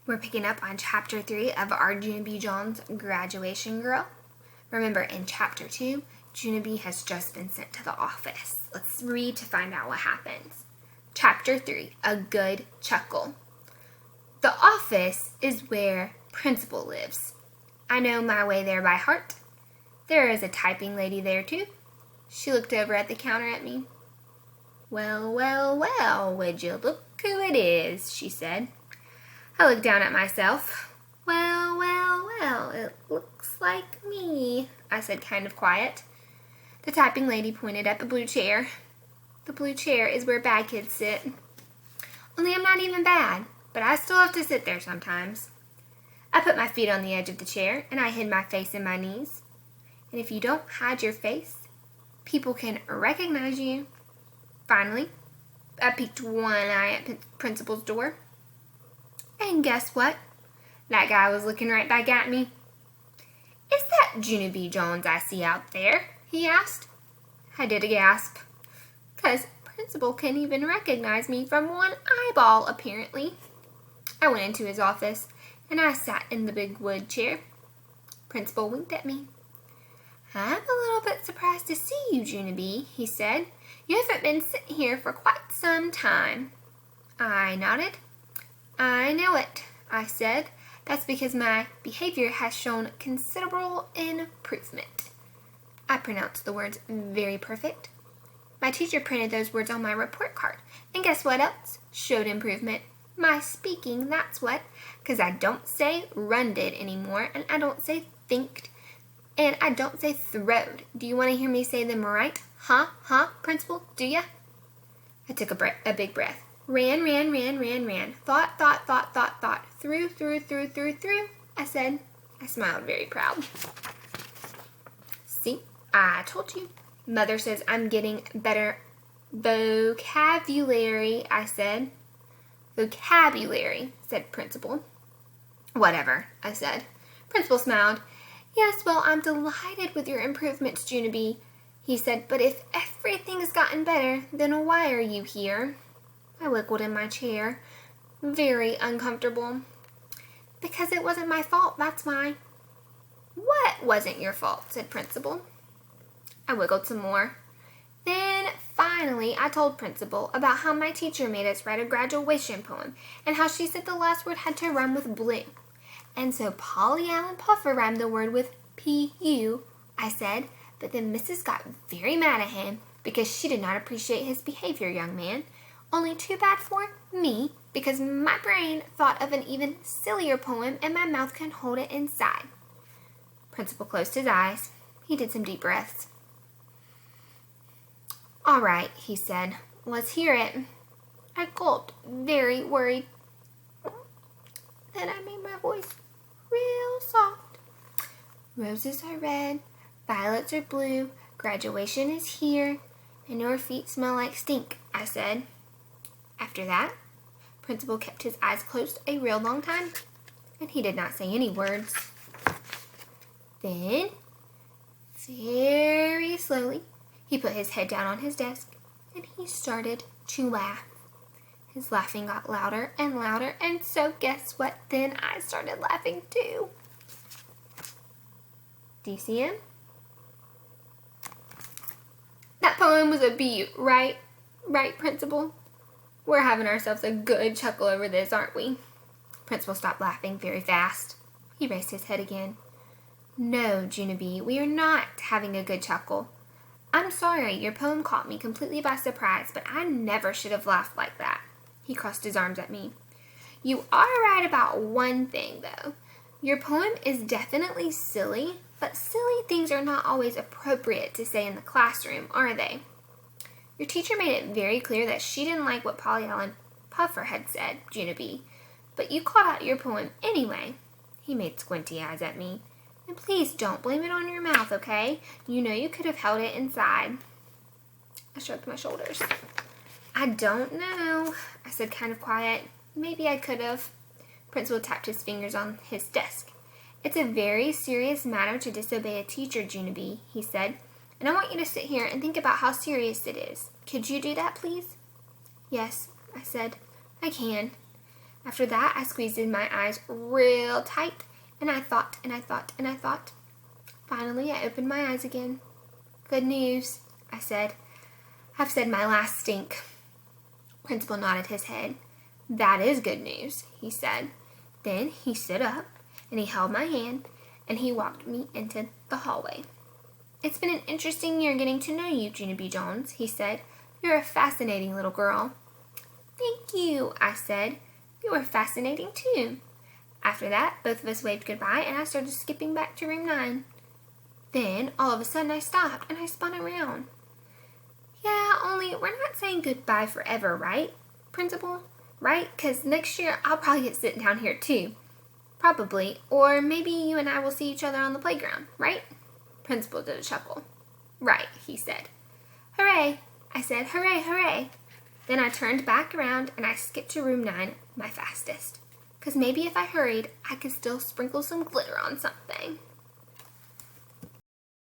We're picking up on Chapter 3 of our Junie Jones Graduation Girl. Remember, in Chapter 2, Junie has just been sent to the office. Let's read to find out what happens. Chapter 3, A Good Chuckle. The office is where Principal lives. I know my way there by heart. There is a typing lady there, too. She looked over at the counter at me. Well, well, well, would you look who it is, she said. I looked down at myself. Well, well, well, it looks like me, I said kind of quiet. The typing lady pointed at the blue chair. The blue chair is where bad kids sit. Only I'm not even bad, but I still have to sit there sometimes. I put my feet on the edge of the chair, and I hid my face in my knees. And if you don't hide your face, people can recognize you. Finally, I peeked one eye at Principal's door. And guess what? That guy was looking right back at me. Is that Junie Jones I see out there? He asked. I did a gasp. 'Cause Principal can't even recognize me from one eyeball, apparently. I went into his office, and I sat in the big wood chair. Principal winked at me. I'm a little bit surprised to see you, Junie, he said. You haven't been sitting here for quite some time. I nodded. I know it, I said. That's because my behavior has shown considerable improvement. I pronounced the words very perfect. My teacher printed those words on my report card. And guess what else showed improvement? My speaking, that's what. 'Cause I don't say runded anymore, and I don't say thinked, and I don't say throwed. Do you want to hear me say them right? Huh, Principal, do ya? I took a big breath. Ran. Thought. Through, I said. I smiled very proud. See, I told you. Mother says I'm getting better vocabulary, I said. Vocabulary, said Principal. Whatever, I said. Principal smiled. Yes, well, I'm delighted with your improvements, Junie, he said, but if everything's gotten better, then why are you here? I wiggled in my chair, very uncomfortable. Because it wasn't my fault, that's why. What wasn't your fault? Said Principal. I wiggled some more. Then, finally, I told Principal about how my teacher made us write a graduation poem and how she said the last word had to rhyme with blue. And so Polly Allen Puffer rhymed the word with P-U, I said, but then Mrs. got very mad at him because she did not appreciate his behavior, young man. Only too bad for me, because my brain thought of an even sillier poem and my mouth couldn't hold it inside. Principal closed his eyes. He did some deep breaths. All right, he said. Let's hear it. I gulped, very worried. Then I made my voice real soft. Roses are red, violets are blue, graduation is here, and your feet smell like stink, I said. After that, Principal kept his eyes closed a real long time, and he did not say any words. Then, very slowly, he put his head down on his desk, and he started to laugh. His laughing got louder, and so guess what? Then I started laughing too. Do you see him? That poem was a beaut, right? Right, Principal? We're having ourselves a good chuckle over this, aren't we? Principal stopped laughing very fast. He raised his head again. No, Junie, we are not having a good chuckle. I'm sorry, your poem caught me completely by surprise, but I never should have laughed like that. He crossed his arms at me. You are right about one thing, though. Your poem is definitely silly, but silly things are not always appropriate to say in the classroom, are they? Your teacher made it very clear that she didn't like what Polly Allen Puffer had said, Junie, but you caught out your poem anyway. He made squinty eyes at me. And please don't blame it on your mouth, okay? You know you could have held it inside. I shrugged my shoulders. I don't know, I said kind of quiet. Maybe I could have. Principal tapped his fingers on his desk. It's a very serious matter to disobey a teacher, Junie, he said. And I want you to sit here and think about how serious it is. Could you do that, please? Yes, I said. I can. After that, I squeezed in my eyes real tight, and I thought, and I thought, and I thought. Finally, I opened my eyes again. Good news, I said. I've said my last stink. Principal nodded his head. That is good news, he said. Then he stood up, and he held my hand, and he walked me into the hallway. It's been an interesting year getting to know you, Gina B. Jones, he said. You're a fascinating little girl. Thank you, I said. You are fascinating, too. After that, both of us waved goodbye, and I started skipping back to room 9. Then, all of a sudden, I stopped, and I spun around. Yeah, only we're not saying goodbye forever, right, Principal? Right? 'Cause next year, I'll probably get sitting down here, too. Probably. Or maybe you and I will see each other on the playground, right? Principal did a chuckle. Right, he said. Hooray, I said. Hooray, hooray. Then I turned back around and I skipped to room 9 my fastest. 'Cause maybe if I hurried, I could still sprinkle some glitter on something.